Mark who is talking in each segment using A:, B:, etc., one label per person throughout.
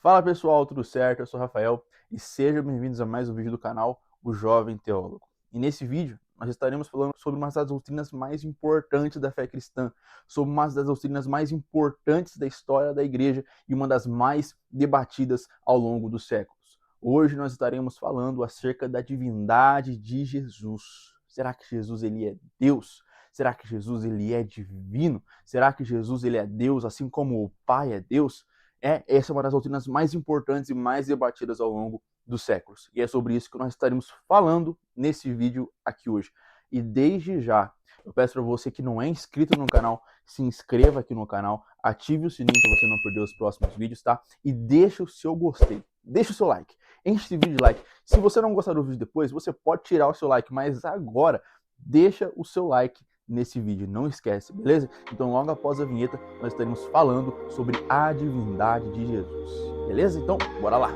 A: Fala pessoal, tudo certo? Eu sou o Rafael e sejam bem-vindos a mais um vídeo do canal O Jovem Teólogo. E nesse vídeo nós estaremos falando sobre uma das doutrinas mais importantes da fé cristã, sobre uma das doutrinas mais importantes da história da igreja e uma das mais debatidas ao longo dos séculos. Hoje nós estaremos falando acerca da divindade de Jesus. Será que Jesus ele é Deus? Será que Jesus ele é divino? Será que Jesus ele é Deus assim como o Pai é Deus? Essa é uma das doutrinas mais importantes e mais debatidas ao longo dos séculos. E é sobre isso que nós estaremos falando nesse vídeo aqui hoje. E desde já, eu peço para você que não é inscrito no canal, se inscreva aqui no canal, ative o sininho para você não perder os próximos vídeos, tá? E deixa o seu gostei, deixa o seu like, enche esse vídeo de like. Se você não gostar do vídeo depois, você pode tirar o seu like, mas agora deixa o seu like nesse vídeo, não esquece, beleza? Então logo após a vinheta nós estaremos falando sobre a divindade de Jesus, beleza? Então bora lá!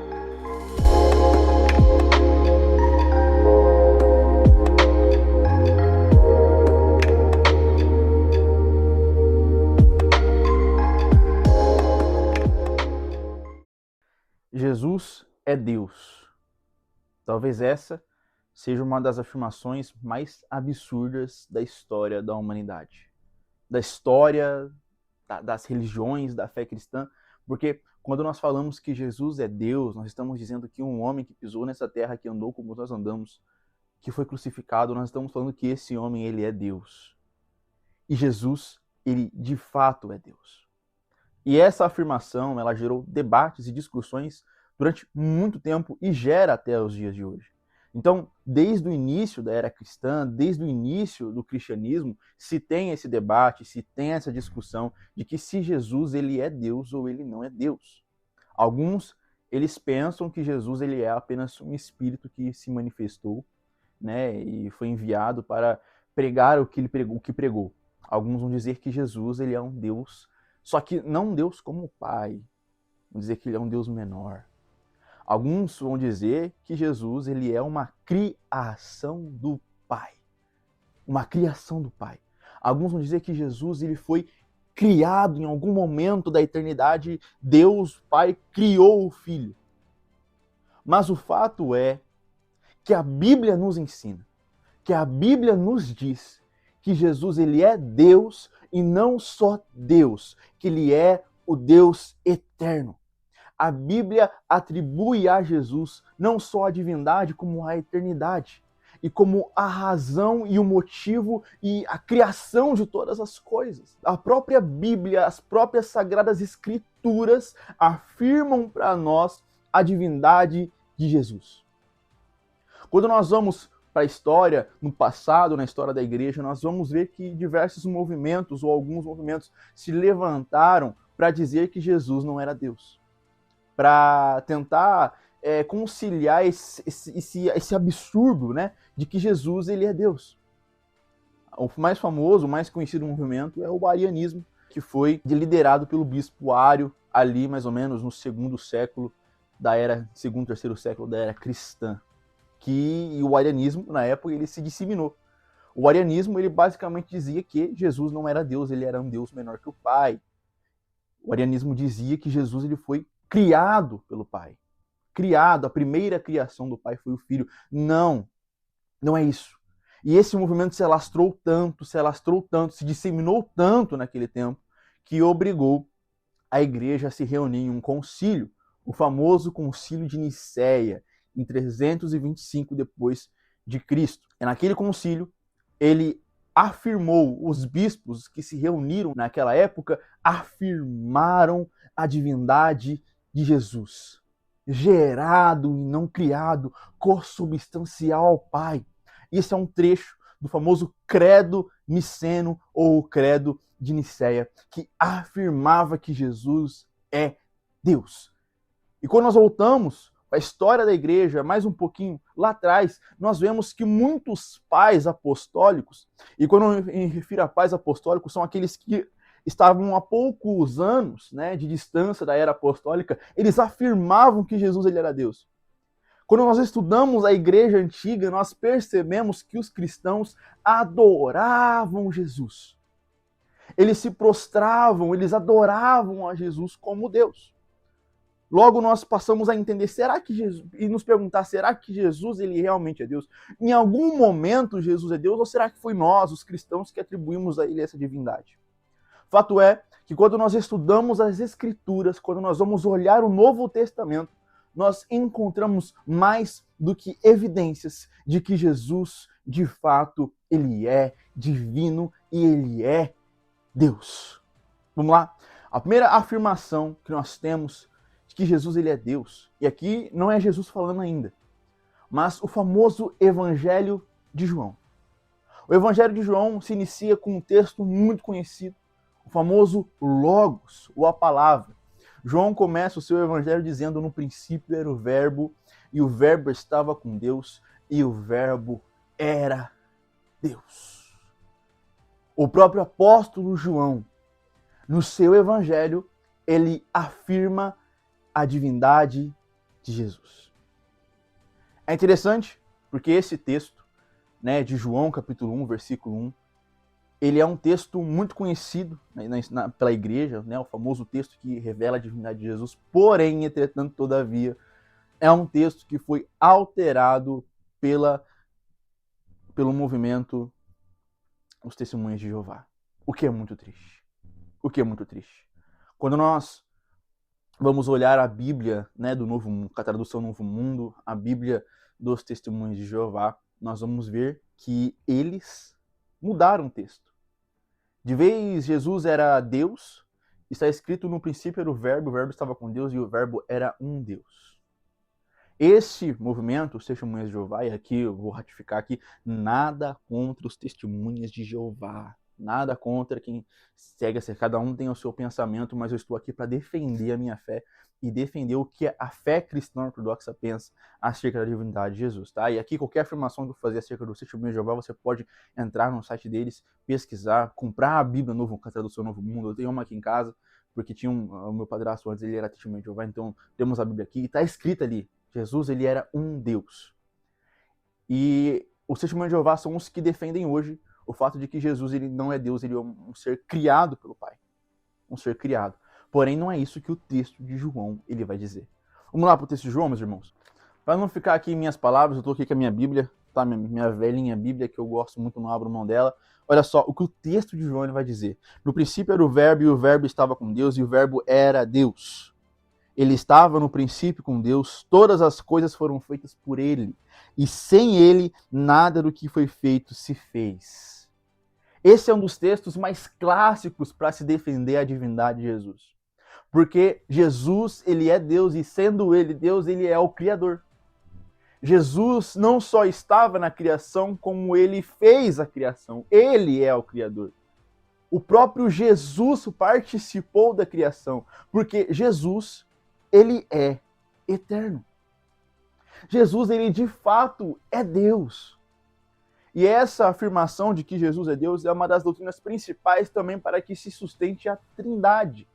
A: Jesus é Deus. Talvez essa seja uma das afirmações mais absurdas da história da humanidade, da história das religiões, da fé cristã, porque quando nós falamos que Jesus é Deus, nós estamos dizendo que um homem que pisou nessa terra, que andou como nós andamos, que foi crucificado, nós estamos falando que esse homem, ele é Deus. E Jesus, ele de fato é Deus. E essa afirmação, ela gerou debates e discussões durante muito tempo e gera até os dias de hoje. Então, desde o início da era cristã, desde o início do cristianismo, se tem esse debate, se tem essa discussão de que se Jesus ele é Deus ou ele não é Deus. Alguns, eles pensam que Jesus ele é apenas um espírito que se manifestou, né, e foi enviado para pregar o que pregou. Alguns vão dizer que Jesus ele é um Deus, só que não um Deus como o Pai, vão dizer que ele é um Deus menor. Alguns vão dizer que Jesus ele é uma criação do Pai. Uma criação do Pai. Alguns vão dizer que Jesus ele foi criado em algum momento da eternidade. Deus, Pai, criou o Filho. Mas o fato é que a Bíblia nos ensina, que a Bíblia nos diz que Jesus ele é Deus e não só Deus, que ele é o Deus eterno. A Bíblia atribui a Jesus não só a divindade, como a eternidade. E como a razão e o motivo e a criação de todas as coisas. A própria Bíblia, as próprias Sagradas Escrituras afirmam para nós a divindade de Jesus. Quando nós vamos para a história, no passado, na história da igreja, nós vamos ver que diversos movimentos, ou alguns movimentos, se levantaram para dizer que Jesus não era Deus. Para tentar conciliar esse absurdo, né, de que Jesus ele é Deus. O mais famoso, o mais conhecido movimento é o arianismo, que foi liderado pelo bispo Ário, ali mais ou menos no segundo, terceiro século da era cristã. Que o arianismo, na época, ele se disseminou. O arianismo, ele basicamente dizia que Jesus não era Deus, ele era um Deus menor que o Pai. O arianismo dizia que Jesus ele foi criado pelo Pai. Criado, a primeira criação do Pai foi o Filho. Não, não é isso. E esse movimento se alastrou tanto, se disseminou tanto naquele tempo, que obrigou a igreja a se reunir em um concílio, o famoso Concílio de Nicéia, em 325 depois de Cristo. E naquele concílio, ele afirmou, os bispos que se reuniram naquela época, afirmaram a divindade de Jesus. Gerado e não criado, consubstancial ao Pai. Isso é um trecho do famoso Credo Niceno ou Credo de Nicéia, que afirmava que Jesus é Deus. E quando nós voltamos a história da igreja, mais um pouquinho lá atrás, nós vemos que muitos pais apostólicos, e quando eu me refiro a pais apostólicos, são aqueles que estavam há poucos anos, né, de distância da era apostólica, eles afirmavam que Jesus ele era Deus. Quando nós estudamos a igreja antiga, nós percebemos que os cristãos adoravam Jesus. Eles se prostravam, eles adoravam a Jesus como Deus. Logo nós passamos a entender, será que Jesus, e nos perguntar, será que Jesus ele realmente é Deus? Em algum momento Jesus é Deus ou será que foi nós, os cristãos, que atribuímos a ele essa divindade? Fato é que quando nós estudamos as Escrituras, quando nós vamos olhar o Novo Testamento, nós encontramos mais do que evidências de que Jesus, de fato, ele é divino e ele é Deus. Vamos lá? A primeira afirmação que nós temos de que Jesus ele é Deus, e aqui não é Jesus falando ainda, mas o famoso Evangelho de João. O Evangelho de João se inicia com um texto muito conhecido, o famoso Logos, ou a palavra. João começa o seu evangelho dizendo: no princípio era o verbo, e o verbo estava com Deus, e o verbo era Deus. O próprio apóstolo João, no seu evangelho, ele afirma a divindade de Jesus. É interessante, porque esse texto, né, de João, capítulo 1, versículo 1, ele é um texto muito conhecido pela igreja, né, o famoso texto que revela a divindade de Jesus, porém, entretanto, todavia, é um texto que foi alterado pelo movimento Os Testemunhas de Jeová, o que é muito triste. O que é muito triste. Quando nós vamos olhar a Bíblia, né, do Novo Mundo, com a tradução Novo Mundo, a Bíblia dos Testemunhos de Jeová, nós vamos ver que eles mudaram o texto. De vez Jesus era Deus, está escrito no princípio era o verbo estava com Deus e o verbo era um Deus. Esse movimento, os Testemunhas de Jeová, e aqui eu vou ratificar aqui, nada contra os Testemunhas de Jeová, nada contra quem segue a ser, cada um tem o seu pensamento, mas eu estou aqui para defender a minha fé e defender o que a fé cristã ortodoxa pensa acerca da divindade de Jesus, tá? E aqui qualquer afirmação que eu fazer acerca dos Testemunhos de Jeová, você pode entrar no site deles, pesquisar, comprar a Bíblia Novo, com a tradução Novo Mundo. Eu tenho uma aqui em casa, porque tinha o meu padrasto antes, ele era Testemunho de Jeová, então temos a Bíblia aqui e está escrito ali, Jesus ele era um Deus. E os Testemunhos de Jeová são os que defendem hoje o fato de que Jesus ele não é Deus, ele é um ser criado pelo Pai. Um ser criado. Porém, não é isso que o texto de João ele vai dizer. Vamos lá para o texto de João, meus irmãos? Para não ficar aqui em minhas palavras, eu estou aqui com a minha Bíblia, tá? Minha velhinha Bíblia, que eu gosto muito, não abro mão dela. Olha só o que o texto de João ele vai dizer. No princípio era o verbo, e o verbo estava com Deus, e o verbo era Deus. Ele estava no princípio com Deus, todas as coisas foram feitas por ele, e sem ele, nada do que foi feito se fez. Esse é um dos textos mais clássicos para se defender a divindade de Jesus. Porque Jesus, ele é Deus, e sendo ele Deus, ele é o Criador. Jesus não só estava na criação, como ele fez a criação. Ele é o Criador. O próprio Jesus participou da criação, porque Jesus, ele é eterno. Jesus, ele de fato é Deus. E essa afirmação de que Jesus é Deus é uma das doutrinas principais também para que se sustente a Trindade.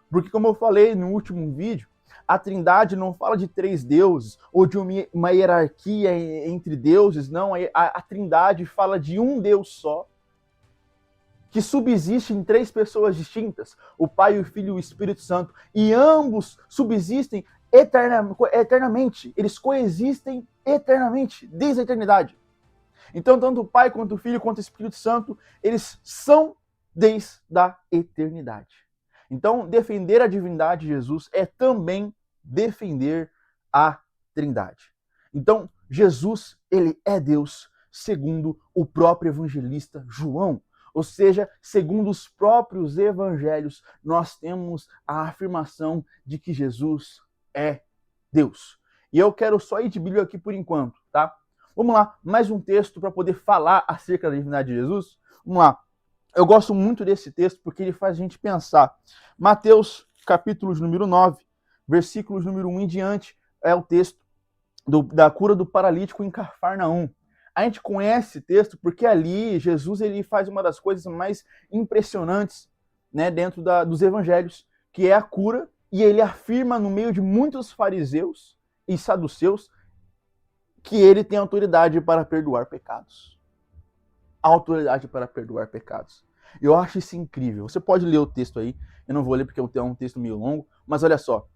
A: Porque, como eu falei no último vídeo, a Trindade não fala de três deuses ou de uma hierarquia entre deuses, não. A Trindade fala de um Deus só, que subsiste em três pessoas distintas, o Pai, o Filho e o Espírito Santo, e ambos subsistem eternamente, eles coexistem eternamente, desde a eternidade. Então, tanto o Pai, quanto o Filho, quanto o Espírito Santo, eles são desde a eternidade. Então, defender a divindade de Jesus é também defender a Trindade. Então, Jesus, ele é Deus, segundo o próprio evangelista João. Ou seja, segundo os próprios evangelhos, nós temos a afirmação de que Jesus é Deus. E eu quero só ir de Bíblia aqui por enquanto, tá? Vamos lá, mais um texto para poder falar acerca da divindade de Jesus. Vamos lá. Eu gosto muito desse texto porque ele faz a gente pensar. Mateus, capítulo número 9, versículos número 1 em diante, é o texto da cura do paralítico em Cafarnaum. A gente conhece esse texto porque ali Jesus ele faz uma das coisas mais impressionantes, né, dentro dos evangelhos, que é a cura, e ele afirma no meio de muitos fariseus e saduceus que ele tem autoridade para perdoar pecados. Autoridade para perdoar pecados. Eu acho isso incrível. Você pode ler o texto aí, eu não vou ler porque é um texto meio longo, mas olha só.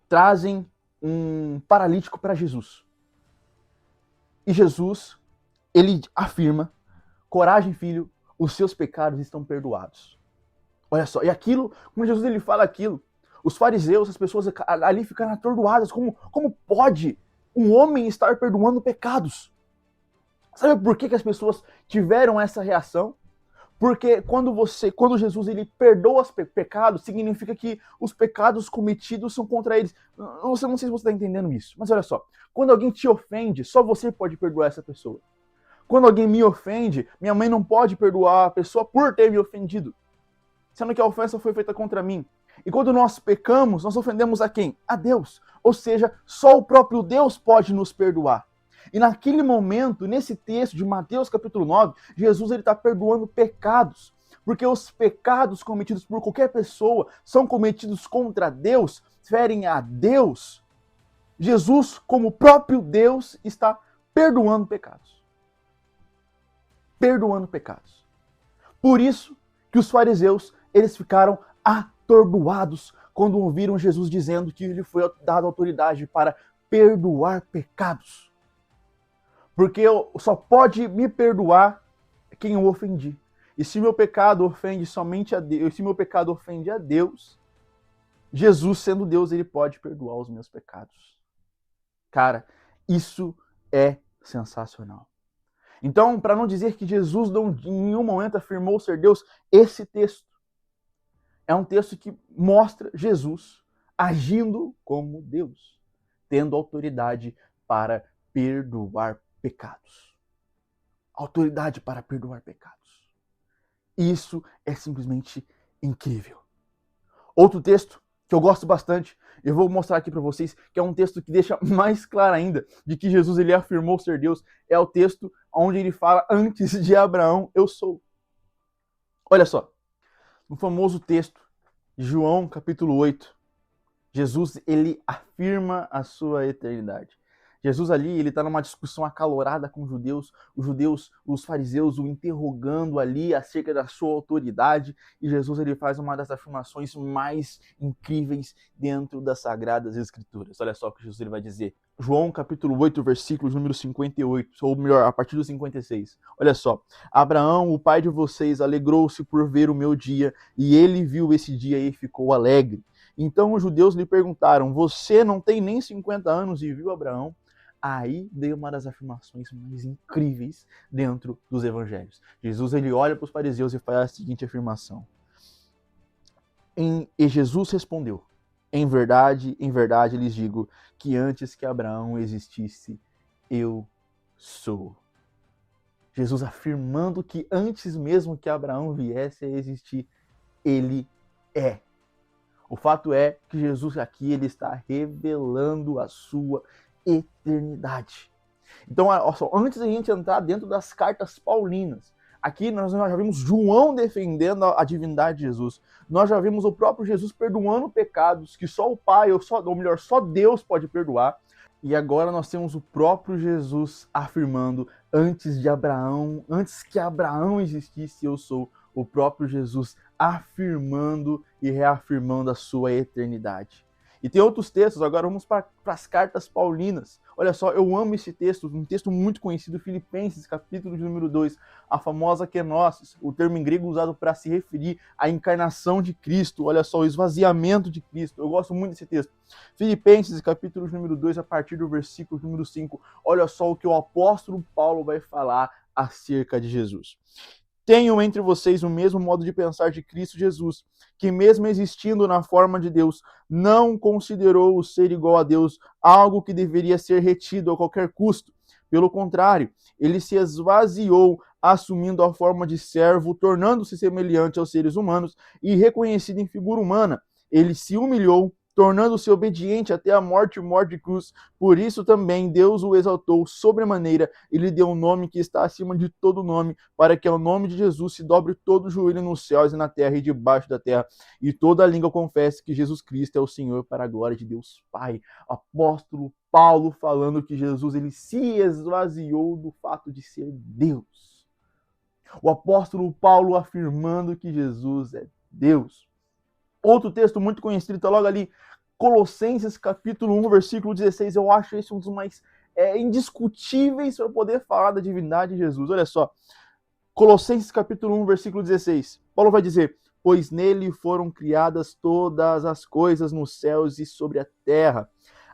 A: trazem um paralítico para Jesus. E Jesus, ele afirma: coragem, filho, os seus pecados estão perdoados. Olha só, e aquilo, quando Jesus ele fala aquilo, os fariseus, as pessoas ali ficaram atordoadas. Como pode um homem estar perdoando pecados? Sabe por que as pessoas tiveram essa reação? Porque quando Jesus ele perdoa os pecados, significa que os pecados cometidos são contra eles. Eu não sei se você está entendendo isso, mas olha só. Quando alguém te ofende, só você pode perdoar essa pessoa. Quando alguém me ofende, minha mãe não pode perdoar a pessoa por ter me ofendido, sendo que a ofensa foi feita contra mim. E quando nós pecamos, nós ofendemos a quem? A Deus. Ou seja, só o próprio Deus pode nos perdoar. E naquele momento, nesse texto de Mateus capítulo 9, Jesus está perdoando pecados. Porque os pecados cometidos por qualquer pessoa são cometidos contra Deus, ferem a Deus. Jesus, como próprio Deus, está perdoando pecados. Perdoando pecados. Por isso que os fariseus, eles ficaram atordoados quando ouviram Jesus dizendo que lhe foi dada autoridade para perdoar pecados. Porque só pode me perdoar quem eu ofendi. E se meu pecado ofende somente a Deus, se meu pecado ofende a Deus, Jesus, sendo Deus, ele pode perdoar os meus pecados. Cara, isso é sensacional. Então, para não dizer que Jesus em nenhum momento afirmou ser Deus, esse texto é um texto que mostra Jesus agindo como Deus, tendo autoridade para perdoar pecados. Autoridade para perdoar pecados. Isso é simplesmente incrível. Outro texto que eu gosto bastante, eu vou mostrar aqui para vocês, que é um texto que deixa mais claro ainda de que Jesus ele afirmou ser Deus, é o texto onde ele fala: antes de Abraão eu sou. Olha só, no famoso texto de João capítulo 8, Jesus ele afirma a sua eternidade. Jesus ali, ele está numa discussão acalorada com os judeus, os fariseus o interrogando ali acerca da sua autoridade, e Jesus ele faz uma das afirmações mais incríveis dentro das Sagradas Escrituras. Olha só o que Jesus ele vai dizer. João capítulo 8, versículos número 58, ou melhor, a partir do 56. Olha só. Abraão, o pai de vocês, alegrou-se por ver o meu dia, e ele viu esse dia e ficou alegre. Então os judeus lhe perguntaram: você não tem nem 50 anos e viu Abraão? Aí veio uma das afirmações mais incríveis dentro dos evangelhos. Jesus ele olha para os fariseus e faz a seguinte afirmação. E Jesus respondeu: em verdade lhes digo que antes que Abraão existisse, eu sou. Jesus afirmando que antes mesmo que Abraão viesse a existir, ele é. O fato é que Jesus aqui ele está revelando a sua eternidade. Então, antes da gente entrar dentro das cartas paulinas, aqui nós já vimos João defendendo a divindade de Jesus. Nós já vimos o próprio Jesus perdoando pecados que só o Pai, ou melhor, só Deus pode perdoar. E agora nós temos o próprio Jesus afirmando: antes de Abraão, antes que Abraão existisse, eu sou. O próprio Jesus afirmando e reafirmando a sua eternidade. E tem outros textos, agora vamos para as cartas paulinas. Olha só, eu amo esse texto, um texto muito conhecido, Filipenses, capítulo de número 2, a famosa kenosis, o termo em grego usado para se referir à encarnação de Cristo, olha só, o esvaziamento de Cristo. Eu gosto muito desse texto. Filipenses, capítulo de número 2, a partir do versículo número 5, olha só o que o apóstolo Paulo vai falar acerca de Jesus. Tenham entre vocês o mesmo modo de pensar de Cristo Jesus, que mesmo existindo na forma de Deus, não considerou o ser igual a Deus algo que deveria ser retido a qualquer custo. Pelo contrário, ele se esvaziou, assumindo a forma de servo, tornando-se semelhante aos seres humanos e reconhecido em figura humana. Ele se humilhou, tornando-se obediente até a morte e morte de cruz. Por isso também Deus o exaltou sobremaneira e lhe deu um nome que está acima de todo nome, para que ao nome de Jesus se dobre todo o joelho nos céus e na terra e debaixo da terra, e toda a língua confesse que Jesus Cristo é o Senhor, para a glória de Deus Pai. Apóstolo Paulo falando que Jesus ele se esvaziou do fato de ser Deus. O apóstolo Paulo afirmando que Jesus é Deus. Outro texto muito conhecido está logo ali, Colossenses capítulo 1, versículo 16, eu acho esse um dos mais indiscutíveis para poder falar da divindade de Jesus. Olha só, Colossenses capítulo 1, versículo 16, Paulo vai dizer: pois nele foram criadas todas as coisas nos céus e sobre a terra,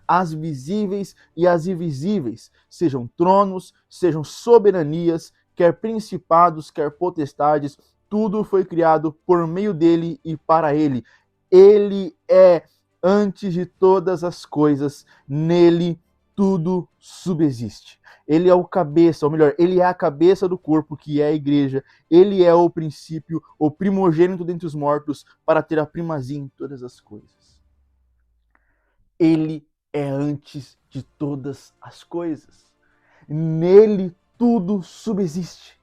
A: as visíveis e as invisíveis, sejam tronos, sejam soberanias, quer principados, quer potestades, tudo foi criado por meio dele e para ele. Ele é antes de todas as coisas, nele tudo subsiste. Ele é o cabeça, ou melhor, ele é a cabeça do corpo, que é a igreja. Ele é o princípio, o primogênito dentre os mortos, para ter a primazia em todas as coisas. Ele é antes de todas as coisas. Nele tudo subsiste.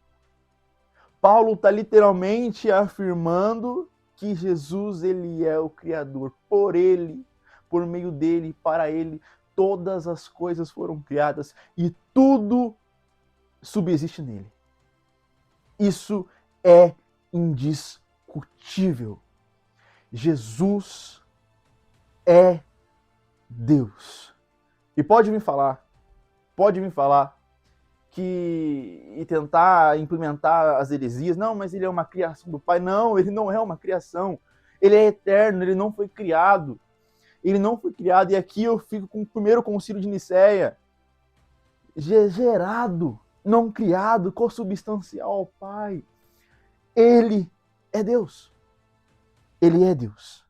A: Paulo está literalmente afirmando que Jesus, ele é o Criador. Por ele, por meio dele, para ele, todas as coisas foram criadas e tudo subsiste nele. Isso é indiscutível. Jesus é Deus. E pode me falar e tentar implementar as heresias. Não, mas ele é uma criação do Pai. Não, ele não é uma criação. Ele é eterno, ele não foi criado. Ele não foi criado, e aqui eu fico com o primeiro concílio de Nicéia. Gerado, não criado, consubstancial ao Pai. Ele é Deus. Ele é Deus.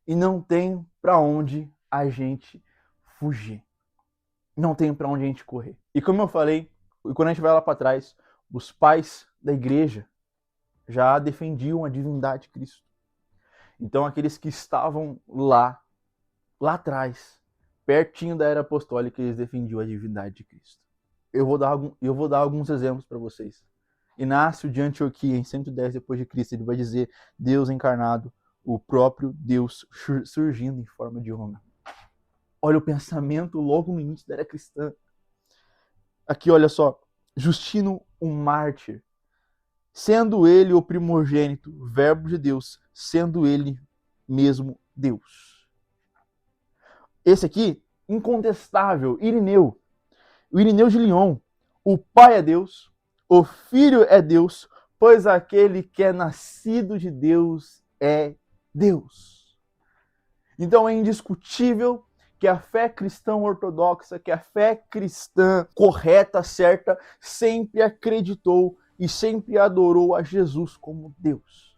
A: E não tem para onde a gente fugir. Não tem para onde a gente correr. E como eu falei, quando a gente vai lá para trás, os pais da igreja já defendiam a divindade de Cristo. Então aqueles que estavam lá atrás, pertinho da era apostólica, eles defendiam a divindade de Cristo. Eu vou dar alguns exemplos para vocês. Inácio de Antioquia, em 110 depois de Cristo, ele vai dizer: Deus encarnado, o próprio Deus surgindo em forma de homem. Olha o pensamento logo no início da era cristã. Aqui, olha só, Justino, um mártir, sendo ele o primogênito, verbo de Deus, sendo ele mesmo Deus. Esse aqui, incontestável, Irineu. O Irineu de Lyon. O Pai é Deus, o Filho é Deus, pois aquele que é nascido de Deus é Deus. Então é indiscutível que a fé cristã ortodoxa, que a fé cristã correta, certa, sempre acreditou e sempre adorou a Jesus como Deus.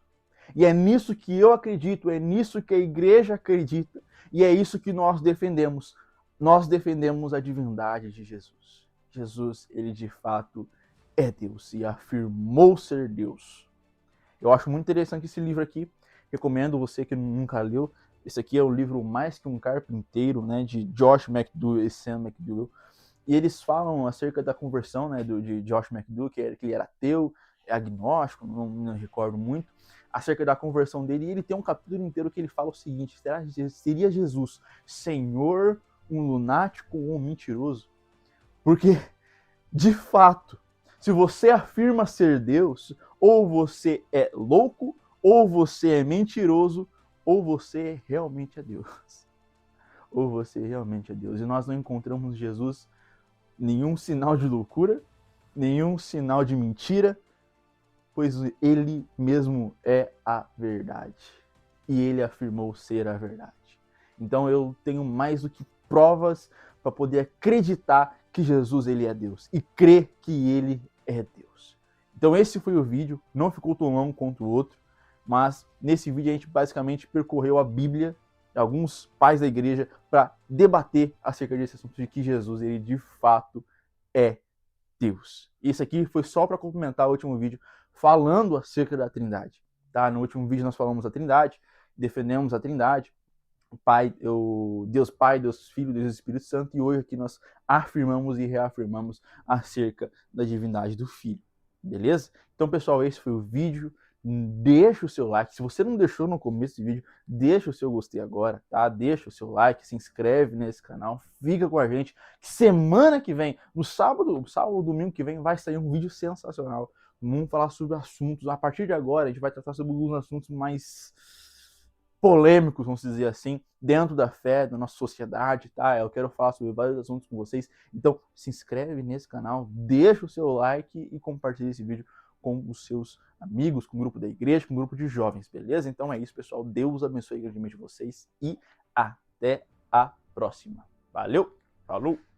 A: E é nisso que eu acredito, é nisso que a igreja acredita, e é isso que nós defendemos. Nós defendemos a divindade de Jesus. Jesus, ele de fato é Deus e afirmou ser Deus. Eu acho muito interessante esse livro aqui. Recomendo você que nunca leu. Esse aqui é o livro Mais que um Carpinteiro, né, de Josh McDowell e Sam McDowell. E eles falam acerca da conversão, né, de Josh McDowell, que ele era ateu, agnóstico, não recordo muito, acerca da conversão dele. E ele tem um capítulo inteiro que ele fala o seguinte: seria Jesus Senhor, um lunático ou um mentiroso? Porque, de fato, se você afirma ser Deus, ou você é louco, ou você é mentiroso, ou você realmente é Deus. Ou você realmente é Deus. E nós não encontramos em Jesus nenhum sinal de loucura, nenhum sinal de mentira, pois ele mesmo é a verdade. E ele afirmou ser a verdade. Então eu tenho mais do que provas para poder acreditar que Jesus, ele é Deus. E crer que ele é Deus. Então esse foi o vídeo. Não ficou tão longo quanto o outro. Mas nesse vídeo a gente basicamente percorreu a Bíblia, alguns pais da igreja, para debater acerca desse assunto de que Jesus, ele de fato é Deus. Isso aqui foi só para complementar o último vídeo falando acerca da Trindade. Tá? No último vídeo nós falamos da Trindade, defendemos a Trindade, Deus Pai, Deus Filho, Deus Espírito Santo, e hoje aqui nós afirmamos e reafirmamos acerca da divindade do Filho. Beleza? Então, pessoal, esse foi o vídeo. Deixa o seu like. Se você não deixou no começo do vídeo, deixa o seu gostei agora, tá? Deixa o seu like, se inscreve nesse canal, fica com a gente. Semana que vem, no sábado, domingo que vem, vai sair um vídeo sensacional. Vamos falar sobre assuntos. A partir de agora, a gente vai tratar sobre alguns assuntos mais polêmicos, vamos dizer assim, dentro da fé, da nossa sociedade, tá? Eu quero falar sobre vários assuntos com vocês. Então, se inscreve nesse canal, deixa o seu like e compartilha esse vídeo com os seus amigos, com o grupo da igreja, com o grupo de jovens, beleza? Então é isso, pessoal. Deus abençoe grandemente vocês e até a próxima. Valeu, falou!